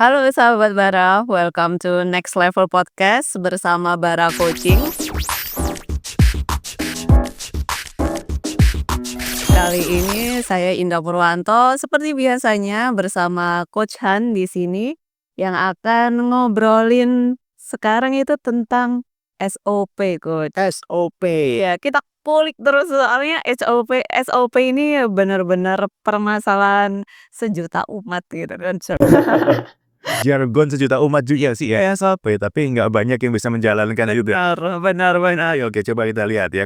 Halo sahabat Bara, welcome to Next Level Podcast bersama Bara Coaching. Kali ini saya Indah Purwanto seperti biasanya bersama Coach Han di sini yang akan ngobrolin sekarang itu tentang SOP, Coach. SOP. Ya, kita kulik terus soalnya SOP ini benar-benar permasalahan sejuta umat gitu kan. Jargon sejuta umat juga sih ya SOP, tapi nggak banyak yang bisa menjalankan juga. Benar. Ayo oke coba kita lihat ya.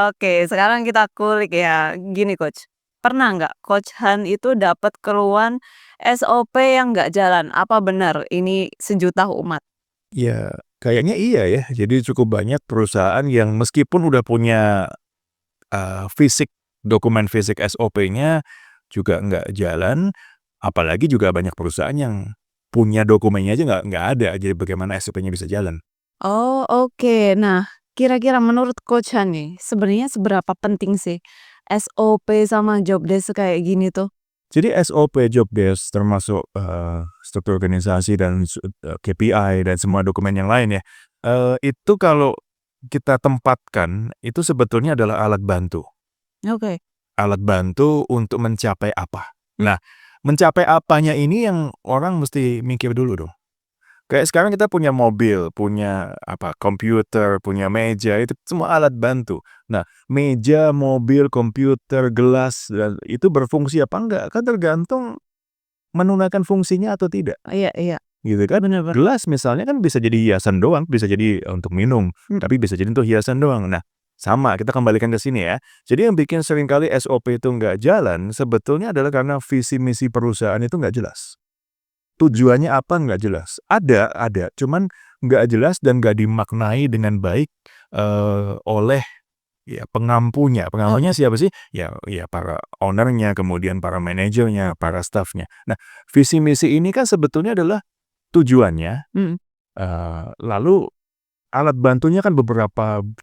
Oke, sekarang kita kulik ya. Gini, Coach. Pernah nggak Coach Han itu dapat keluhan SOP yang nggak jalan? Apa benar ini sejuta umat? Ya kayaknya iya ya. Jadi cukup banyak perusahaan yang meskipun udah punya dokumen fisik SOP-nya juga nggak jalan. Apalagi juga banyak perusahaan yang punya dokumennya aja nggak ada. Jadi bagaimana SOP-nya bisa jalan? Oh, oke. Nah, kira-kira menurut Coach Han nih, sebenarnya seberapa penting sih SOP sama job desk kayak gini tuh? Jadi SOP, job desk, termasuk struktur organisasi dan KPI dan semua dokumen yang lain ya, itu kalau kita tempatkan, itu sebetulnya adalah alat bantu. Oke. Alat bantu untuk mencapai apa. Hmm. Nah, mencapai apanya ini yang orang mesti mikir dulu dong. Kayak sekarang kita punya mobil, punya komputer, punya meja, itu semua alat bantu. Nah, meja, mobil, komputer, gelas, dan itu berfungsi apa enggak, kan tergantung menunaikan fungsinya atau tidak, Iya. gitu kan. Bener. Gelas misalnya kan bisa jadi hiasan doang, bisa jadi untuk minum, tapi bisa jadi untuk hiasan doang. Nah, sama, kita kembalikan ke sini ya. Jadi yang bikin seringkali SOP itu nggak jalan, sebetulnya adalah karena visi misi perusahaan itu nggak jelas. Tujuannya apa nggak jelas. Ada, cuman nggak jelas dan nggak dimaknai dengan baik oleh ya pengampunya. Pengampunya siapa sih? Ya para owner-nya, kemudian para manajernya, para staff-nya. Nah, visi misi ini kan sebetulnya adalah tujuannya, Mhm. lalu alat bantunya kan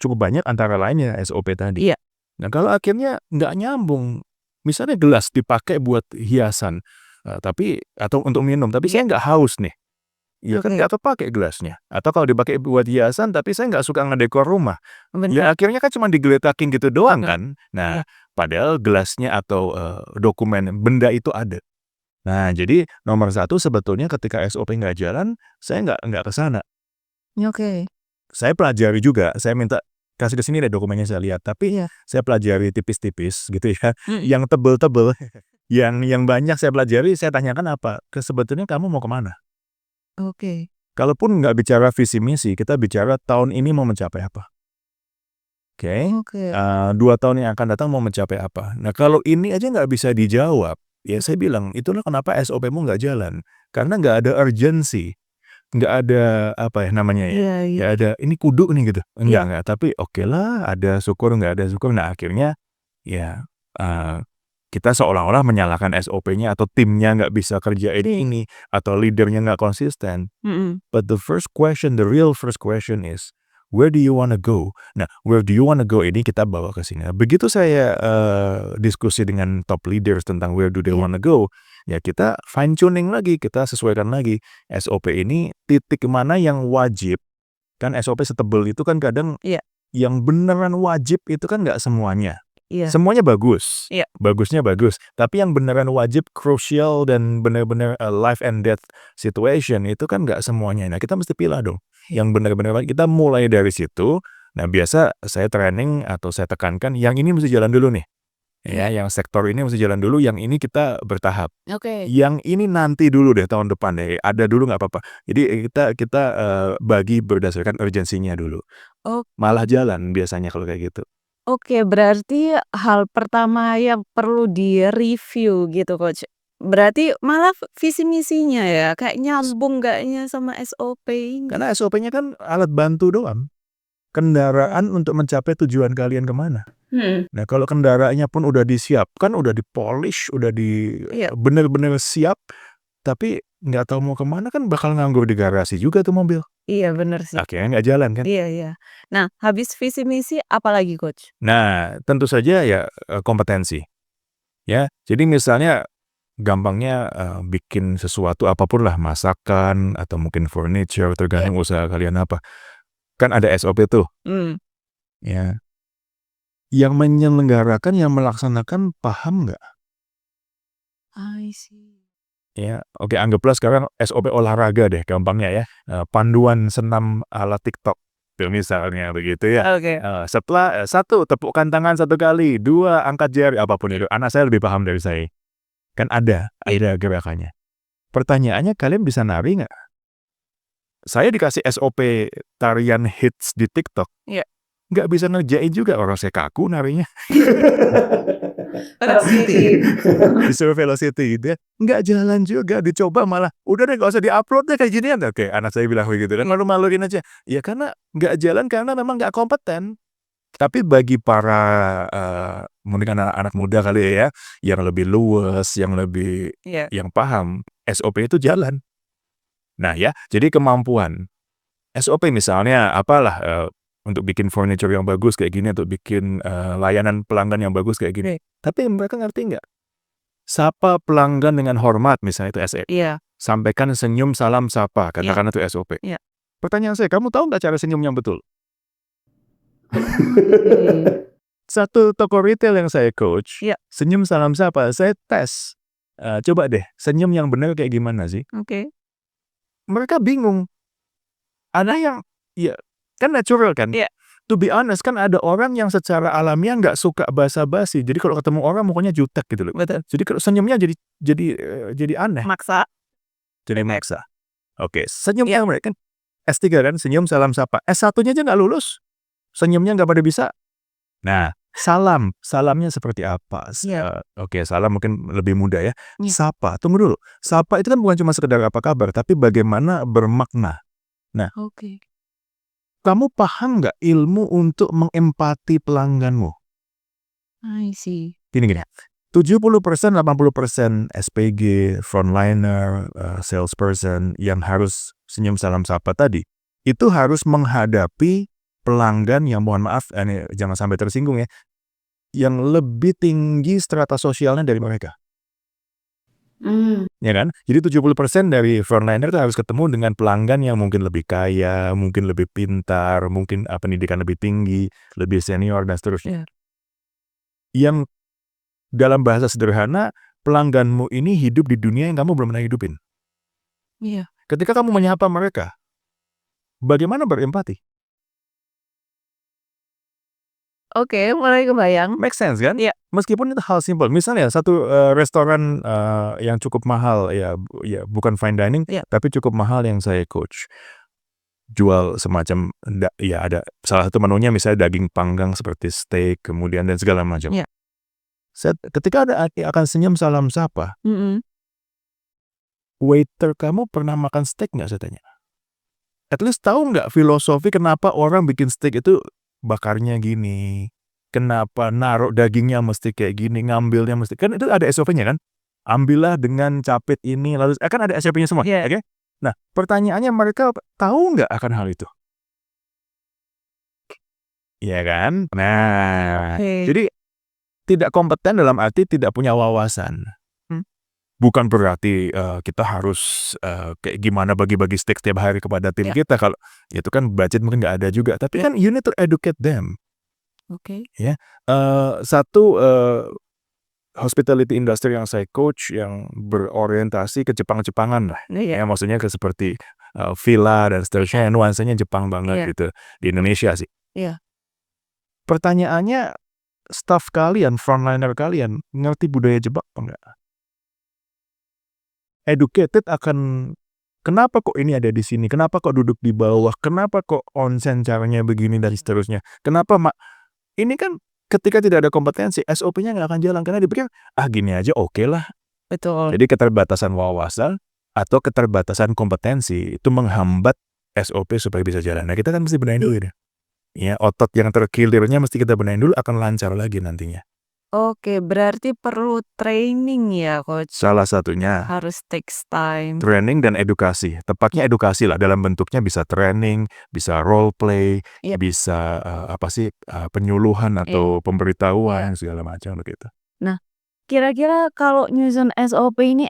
cukup banyak antara lainnya SOP tadi. Iya. Nah, kalau akhirnya nggak nyambung, misalnya gelas dipakai buat hiasan, atau untuk minum, tapi saya nggak haus nih, ya kan Oke. nggak kepakai gelasnya. Atau kalau dipakai buat hiasan, tapi saya nggak suka ngedekor rumah, Bener. ya akhirnya kan cuma digeletakin gitu doang Bener. kan. Nah, Iya. padahal gelasnya atau dokumen, benda itu ada. Nah, jadi nomor satu sebetulnya ketika SOP nggak jalan, saya nggak ke sana. Oke. Saya pelajari juga, saya minta, "Kasih ke sini deh dokumennya saya lihat." Tapi Iya. saya pelajari tipis-tipis gitu ya, Mhm. yang tebel-tebel, yang banyak saya pelajari, saya tanyakan apa, "Sebetulnya kamu mau kemana?" Oke. Kalaupun nggak bicara visi misi, kita bicara tahun ini mau mencapai apa, oke? Oke. 2 tahun yang akan datang mau mencapai apa. Nah, kalau ini aja nggak bisa dijawab, ya saya bilang, itulah kenapa SOP-mu nggak jalan. Karena nggak ada urgency. Nggak ada, Iya. nggak ada, "Ini kudu nih," gitu. Iya. Enggak, tapi okelah ada syukur, nggak ada syukur. Nah, akhirnya ya, kita seolah-olah menyalahkan SOP-nya atau timnya nggak bisa kerjain ini, atau leader-nya nggak konsisten. Mhm. But the real first question is, where do you wanna go? Nah, where do you wanna go ini kita bawa ke sini. Nah, begitu saya, diskusi dengan top leaders tentang where do they Iya. wanna go, ya kita fine tuning lagi, kita sesuaikan lagi. SOP ini titik mana yang wajib, kan SOP setebel itu kan kadang Iya. yang beneran wajib itu kan nggak semuanya. Iya. Semuanya bagus, Iya. bagusnya bagus, tapi yang beneran wajib, crucial, dan bener-bener life and death situation itu kan nggak semuanya. Nah, kita mesti pilih dong, yang bener-bener kita mulai dari situ. Nah, biasa saya training atau saya tekankan, yang ini mesti jalan dulu nih, ya, yang sektor ini mesti jalan dulu, yang ini kita bertahap. Oke. Yang ini nanti dulu deh, tahun depan deh, ada dulu nggak apa-apa. Jadi kita bagi berdasarkan urgensinya dulu. Oh, Malah jalan biasanya kalau kayak gitu. oke, berarti hal pertama yang perlu di-review gitu, Coach. Berarti malah visi misinya ya, kayak nyambung nggaknya sama SOP ini? Karena SOP-nya kan alat bantu doang. Kendaraan untuk mencapai tujuan kalian kemana. Mhm. Nah, kalau kendaraannya pun udah disiapkan, udah di-polish, udah Iya. bener-bener siap, tapi nggak tahu mau kemana, kan bakal nganggur di garasi juga tuh mobil. Iya, bener sih. Akhirnya nggak jalan kan. Iya. Nah, habis visi misi apalagi, Coach? Nah, tentu saja ya kompetensi. Ya, jadi misalnya gampangnya bikin sesuatu apapun lah, masakan atau mungkin furniture, tergantung usaha kalian apa. Kan ada SOP tuh. Ya. Yang menyelenggarakan, yang melaksanakan paham nggak? I see. Ya, oke, anggaplah sekarang SOP olahraga deh, gampangnya ya. Panduan senam ala TikTok, misalnya begitu ya. Oke. Setelah 1, tepukkan tangan 1 kali, 2, angkat jari, apapun itu. Anak saya lebih paham dari saya. Kan ada gerakannya. Pertanyaannya, kalian bisa nari nggak? Saya dikasih SOP tarian hits di TikTok. Iya. Nggak bisa ngerjain juga, orang saya kaku narinya. Disuruh velocity gitu ya. Nggak jalan juga, dicoba malah, udah deh nggak usah di-upload deh kayak ginian. Oke, anak saya bilang begitu kan, malu-maluin aja. Ya karena nggak jalan karena memang nggak kompeten. Tapi bagi para mungkin anak-anak muda kali ya, yang lebih luwes, yang lebih yang paham, SOP itu jalan. Nah ya, jadi kemampuan. SOP misalnya apalah, untuk bikin furniture yang bagus kayak gini, untuk bikin layanan pelanggan yang bagus kayak gini. Tapi mereka ngerti nggak? Sapa pelanggan dengan hormat, misalnya itu SOP. Sampaikan senyum, salam, sapa, katakan itu SOP. Pertanyaan saya, kamu tahu nggak cara senyum yang betul? Satu toko retail yang saya coach, senyum, salam, sapa, saya tes. Coba deh, senyum yang benar kayak gimana sih? Mereka bingung. Ada yang, ya kan natural kan? To be honest, kan ada orang yang secara alamiah nggak suka basa-basi. Jadi kalau ketemu orang mukanya jutek gitu loh. Betul. Jadi kalau senyumnya jadi aneh. Maksa. Jadi maksa. Oke, senyumnya mereka kan S3 kan, senyum, salam, sapa. S1-nya aja nggak lulus. Senyumnya nggak pada bisa. Nah, salamnya seperti apa? Oke, salam mungkin lebih mudah ya. Sapa, tunggu dulu. Sapa itu kan bukan cuma sekedar apa kabar, tapi bagaimana bermakna. Nah, kamu paham nggak ilmu untuk mengempati pelangganmu? I see. Gini. 70%, 80% SPG, frontliner, salesperson yang harus senyum, salam, sapa tadi, itu harus menghadapi pelanggan yang, mohon maaf, jangan sampai tersinggung ya, yang lebih tinggi strata sosialnya dari mereka. Ya kan? Jadi 70% dari frontliner itu harus ketemu dengan pelanggan yang mungkin lebih kaya, mungkin lebih pintar, mungkin pendidikan lebih tinggi, lebih senior, dan seterusnya. Yang dalam bahasa sederhana, pelangganmu ini hidup di dunia yang kamu belum pernah hidupin. Ketika kamu menyapa mereka, bagaimana berempati? Oke, mulai kebayang. Make sense kan? Meskipun itu hal simpel. Misalnya satu restoran yang cukup mahal, ya bukan fine dining, tapi cukup mahal yang saya coach. Jual semacam, ya ada salah satu menunya misalnya daging panggang seperti steak, kemudian dan segala macam. Ketika ada akan senyum, salam, sapa, waiter kamu pernah makan steak nggak, saya tanya? At least tahu nggak filosofi kenapa orang bikin steak itu bakarnya gini, kenapa naruh dagingnya mesti kayak gini, ngambilnya mesti, kan itu ada SOP-nya kan? Ambillah dengan capit ini, lalu kan ada SOP-nya semua, oke? Nah, pertanyaannya, mereka tahu nggak akan hal itu? Iya kan? Nah, jadi tidak kompeten dalam arti tidak punya wawasan. Bukan berarti kita harus kayak gimana bagi-bagi steak setiap hari kepada tim kita. Kalau itu kan budget mungkin nggak ada juga. Tapi kan you need to educate them. Ya, satu hospitality industry yang saya coach yang berorientasi ke Jepang-Jepangan lah. Ya, maksudnya ke seperti villa dan seterusnya, nuansanya Jepang banget gitu di Indonesia sih. Pertanyaannya, staff kalian, frontliner kalian ngerti budaya Jepang apa enggak? Educated akan kenapa kok ini ada di sini, kenapa kok duduk di bawah, kenapa kok onsen caranya begini dan seterusnya. Kenapa ini kan ketika tidak ada kompetensi, SOP-nya nggak akan jalan karena dipikir gini aja oke lah. Betul. Jadi keterbatasan wawasan atau keterbatasan kompetensi itu menghambat SOP supaya bisa jalan. Nah, kita kan mesti benahin dulu deh. Ya, otot yang terkilirnya mesti kita benahin dulu, akan lancar lagi nantinya. Oke, berarti perlu training ya, Coach? Salah satunya Harus takes time. training dan edukasi. Tepatnya edukasi lah, dalam bentuknya bisa training, bisa role play, bisa penyuluhan atau pemberitahuan segala macam begitu. Nah, Kira-kira kalau nyusun SOP ini,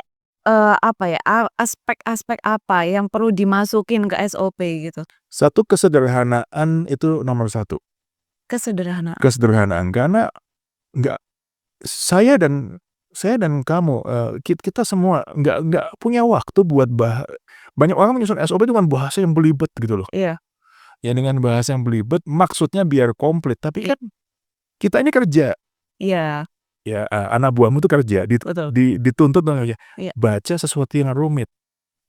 apa ya, aspek-aspek apa yang perlu dimasukin ke SOP gitu? Satu, kesederhanaan itu nomor satu. Kesederhanaan. Kesederhanaan, karena nggak saya dan kamu, kita semua nggak punya waktu buat banyak orang menyusun SOP dengan bahasa yang belibet gitu loh. Iya. Ya dengan bahasa yang belibet maksudnya biar komplit, tapi kan kita ini kerja. Iya, Ya, anak buahmu tuh kerja, betul. dituntut untuk kerja. Iya. Baca sesuatu yang rumit.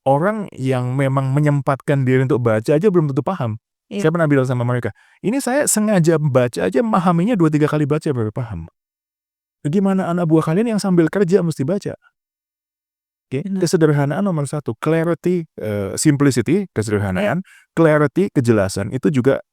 Orang yang memang menyempatkan diri untuk baca aja belum tentu paham. Iya. Saya pernah bilang sama mereka, ini saya sengaja baca aja memahaminya 2-3 kali baca baru paham. Gimana anak buah kalian yang sambil kerja mesti baca? Oke, Benar. kesederhanaan nomor satu, clarity, simplicity, kesederhanaan, clarity, kejelasan itu juga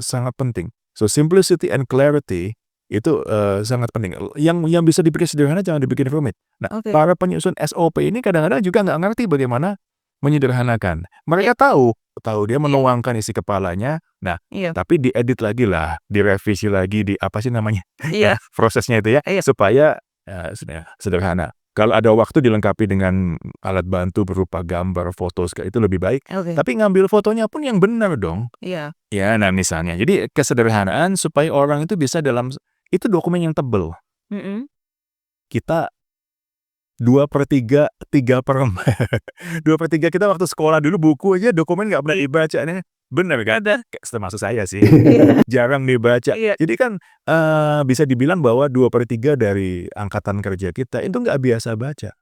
sangat penting. So simplicity and clarity itu sangat penting. Yang bisa dibikin sederhana jangan dibikin rumit. Nah, Oke. para penyusun SOP ini kadang-kadang juga nggak ngerti bagaimana menyederhanakan. Mereka tahu dia menuangkan isi kepalanya. Nah, Iya. tapi diedit lagi lah, direvisi lagi, di apa sih namanya? Iya. Prosesnya itu ya, Iya. supaya sederhana. Kalau ada waktu dilengkapi dengan alat bantu berupa gambar, foto, itu lebih baik. Oke. Tapi ngambil fotonya pun yang benar dong. Iya. Ya, nah misalnya. Jadi kesederhanaan supaya orang itu bisa itu dokumen yang tebel. Mhm. Kita 2/3, 2/3 kita waktu sekolah dulu buku aja dokumen nggak pernah dibaca nih. Bener kan? Termasuk saya sih. Iya. Jarang dibaca. Iya. Jadi kan bisa dibilang bahwa 2/3 dari angkatan kerja kita itu nggak biasa baca.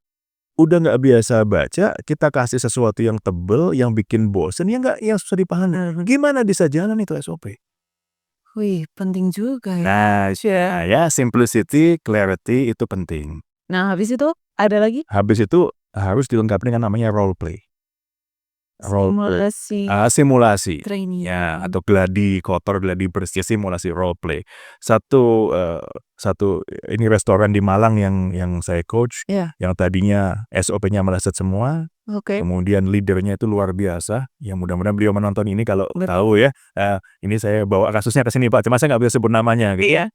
Udah nggak biasa baca, kita kasih sesuatu yang tebel, yang bikin bosen, yang susah dipahami. Gimana bisa jalan itu SOP? Wih, penting juga ya. Nah, ya simplicity, clarity itu penting. Nah, habis itu ada lagi? Habis itu harus dilengkapi dengan namanya role play. Simulasi. Training. Ya, atau gladi kotor, gladi bersih, simulasi role play. Satu ini restoran di Malang yang saya coach, Iya. yang tadinya SOP-nya meleset semua. Oke. Kemudian leadernya itu luar biasa. Yang mudah-mudahan beliau menonton ini kalau Betul. tahu ya. Ini saya bawa kasusnya ke sini Pak, cuma saya nggak bisa sebut namanya gitu. Iya.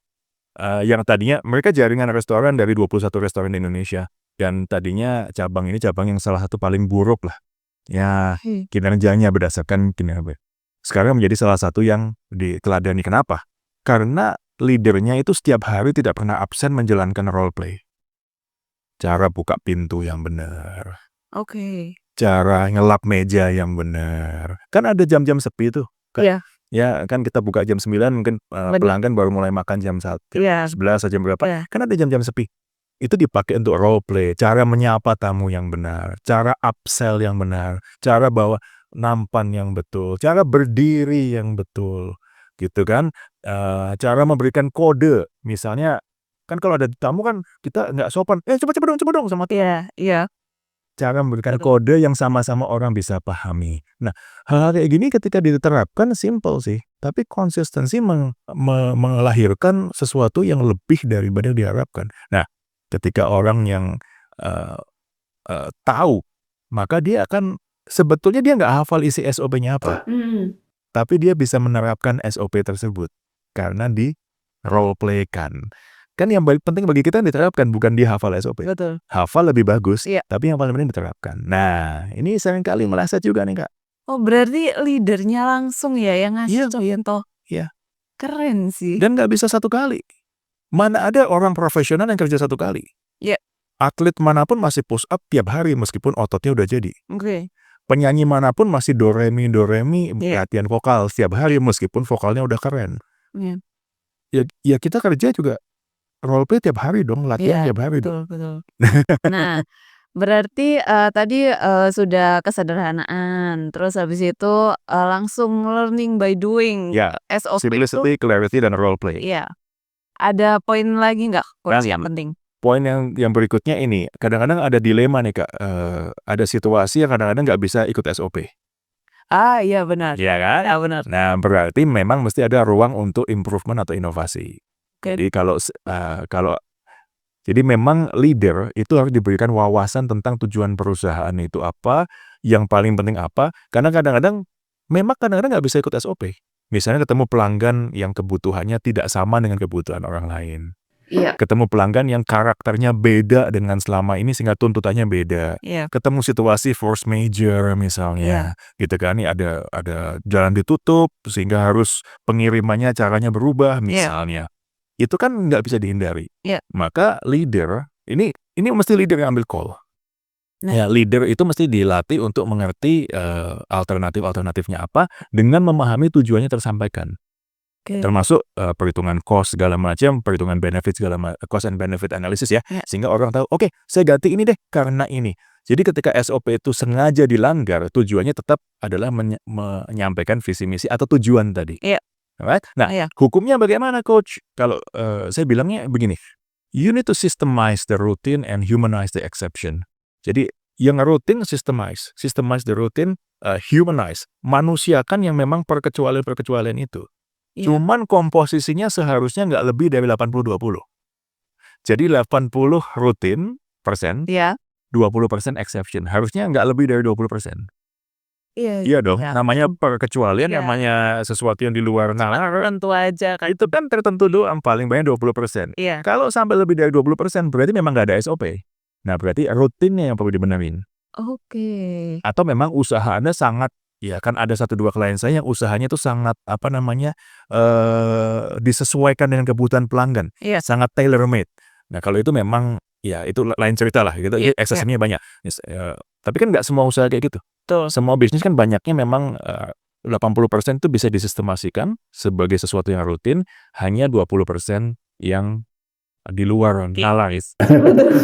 Yang tadinya mereka jaringan restoran dari 21 restoran di Indonesia. Dan tadinya cabang ini cabang yang salah satu paling buruk lah. Ya, kinerjanya berdasarkan kinerja. Sekarang menjadi salah satu yang diteladani. Kenapa? Karena leadernya itu setiap hari tidak pernah absen menjalankan role play. Cara buka pintu yang benar. Oke. Cara ngelap meja yang benar. Kan ada jam-jam sepi tuh. Iya. Ya, kan kita buka jam 9, mungkin pelanggan baru mulai makan jam 1, Iya. 11 jam berapa. Iya. Kan ada jam-jam sepi. Itu dipakai untuk role play, cara menyapa tamu yang benar, cara upsell yang benar, cara bawa nampan yang betul, cara berdiri yang betul, gitu kan. Cara memberikan kode, misalnya kan kalau ada tamu kan kita nggak sopan, coba dong sama tamu. Iya. Iya. Cara memberikan Betul. kode yang sama-sama orang bisa pahami. Nah, hal-hal kayak gini ketika diterapkan simple sih, tapi konsistensi melahirkan sesuatu yang lebih daripada diharapkan. Nah, ketika orang yang tahu, maka dia akan sebetulnya dia nggak hafal isi SOP-nya apa, tapi dia bisa menerapkan SOP tersebut karena di role play-kan. Kan yang penting bagi kita diterapkan, bukan dia hafal SOP. Betul. Hafal lebih bagus, Iya. tapi yang paling penting diterapkan. Nah, ini seringkali meleset juga nih Kak. Oh, berarti leadernya langsung ya yang ngasih Iya. contoh. Iya. Keren sih. Dan nggak bisa satu kali. Mana ada orang profesional yang kerja satu kali. Iya. Atlet manapun masih push up tiap hari meskipun ototnya udah jadi. Oke. Penyanyi manapun masih do re mi Iya. latihan vokal setiap hari meskipun vokalnya udah keren. Iya. Ya kita kerja juga role play tiap hari dong, latihan Iya, tiap hari dong. betul. Nah, berarti tadi sudah kesederhanaan, terus habis itu langsung learning by doing. Ya, SOP itu. simplicity, clarity, dan role play. Iya. Ada poin lagi nggak coach yang Nah, penting? poin yang berikutnya ini, kadang-kadang ada dilema nih Kak, ada situasi yang kadang-kadang nggak bisa ikut SOP. Iya benar. Iya kan? Iya benar. Nah, berarti memang mesti ada ruang untuk improvement atau inovasi. Oke. Jadi jadi memang leader itu harus diberikan wawasan tentang tujuan perusahaan itu apa, yang paling penting apa, karena kadang-kadang nggak bisa ikut SOP. Misalnya ketemu pelanggan yang kebutuhannya tidak sama dengan kebutuhan orang lain. Iya. Ketemu pelanggan yang karakternya beda dengan selama ini sehingga tuntutannya beda. Iya. Ketemu situasi force major misalnya, gitu kan. Ini ada jalan ditutup sehingga harus pengirimannya caranya berubah misalnya. Itu kan nggak bisa dihindari. Iya. Maka leader, ini mesti leader yang ambil call. Nah. Ya, leader itu mesti dilatih untuk mengerti alternatif-alternatifnya apa dengan memahami tujuannya tersampaikan. Oke. Termasuk perhitungan cost segala macam, perhitungan benefit cost and benefit analysis ya. Iya. Sehingga orang tahu, oke, saya ganti ini deh karena ini. Jadi ketika SOP itu sengaja dilanggar, tujuannya tetap adalah menyampaikan visi misi atau tujuan tadi. Iya. Alright? Nah, Iya. hukumnya bagaimana, Coach? Kalau saya bilangnya begini, you need to systemize the routine and humanize the exception. Jadi yang rutin systemize the routine, humanize, manusiakan yang memang perkecualian itu. Iya. Cuman komposisinya seharusnya nggak lebih dari 80-20. Jadi 80 rutin persen, Iya. 20% exception. Harusnya nggak lebih dari 20%. Iya dong, namanya perkecualian, Iya. namanya sesuatu yang di luar nalar. Tertentu aja kan. Itu kan tertentu doang, paling banyak 20%. Iya. Kalau sampai lebih dari 20% berarti memang nggak ada SOP. Nah, berarti rutinnya yang perlu dibenerin. Oke. Atau memang usaha Anda sangat, ya kan ada 1-2 klien saya yang usahanya itu sangat, disesuaikan dengan kebutuhan pelanggan. Iya. Sangat tailor made. Nah, kalau itu memang, ya itu lain cerita lah gitu, Iya. eksesinya banyak. Tapi kan nggak semua usaha kayak gitu. Betul. Semua bisnis kan banyaknya memang 80% itu bisa disistemasikan sebagai sesuatu yang rutin, hanya 20% yang di luar nalar,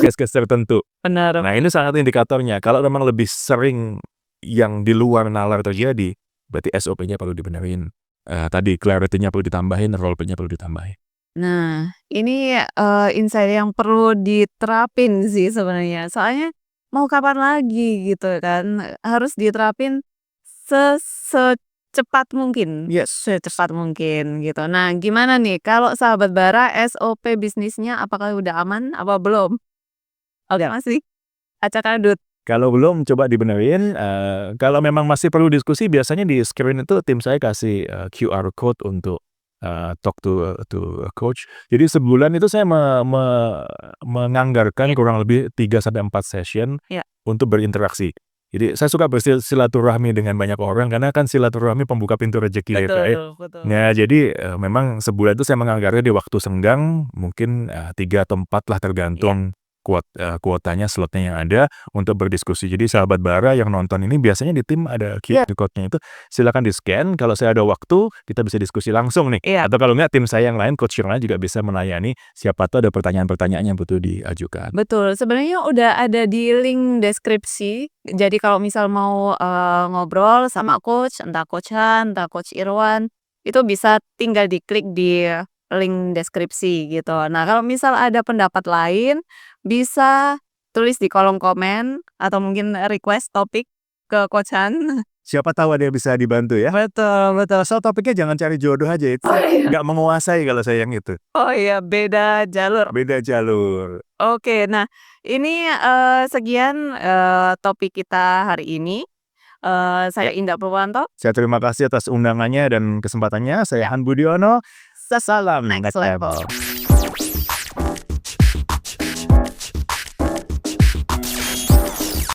kes-kes tertentu. Benar. Nah, ini sangat indikatornya. Kalau memang lebih sering yang di luar nalar terjadi, berarti SOP-nya perlu dibenerin. Tadi clarity-nya perlu ditambahin, role play-nya perlu ditambahin. Nah, ini insight yang perlu diterapin sih sebenarnya. Soalnya mau kapan lagi gitu kan, harus diterapin secepat mungkin. Yes. Secepat mungkin gitu. Nah, gimana nih kalau sahabat Bara SOP bisnisnya apakah udah aman apa belum? Oke, masih acak adut. Kalau belum coba dibenerin, kalau memang masih perlu diskusi biasanya di screen itu tim saya kasih QR code untuk talk to a coach. Jadi sebulan itu saya menganggarkan kurang lebih 3-4 session untuk berinteraksi. Jadi saya suka bersilaturahmi dengan banyak orang karena kan silaturahmi pembuka pintu rezeki. Betul. Nah, jadi memang sebulan itu saya menganggarnya di waktu senggang mungkin 3 atau 4 lah tergantung kuotanya, slotnya yang ada untuk berdiskusi. Jadi sahabat Bara yang nonton ini biasanya di tim ada QR code-nya itu, silakan di-scan. Kalau saya ada waktu, kita bisa diskusi langsung nih. Atau kalau enggak, tim saya yang lain, coach yang lain juga bisa melayani. Siapa tahu ada pertanyaan-pertanyaan yang butuh diajukan. Betul, sebenarnya udah ada di link deskripsi. Jadi kalau misal mau ngobrol sama coach, entah Coach Han, entah Coach Irwan, itu bisa tinggal diklik di link deskripsi gitu. Nah, kalau misal ada pendapat lain, bisa tulis di kolom komen atau mungkin request topik ke Coach Han. Siapa tahu ada yang bisa dibantu ya. Betul. So topiknya jangan cari jodoh aja, itu nggak menguasai kalau saya yang itu. Oh iya, beda jalur. Oke, nah ini sekian topik kita hari ini. Saya Indah Purwanto. Saya terima kasih atas undangannya dan kesempatannya. Saya Han Budiono. Salam Next level.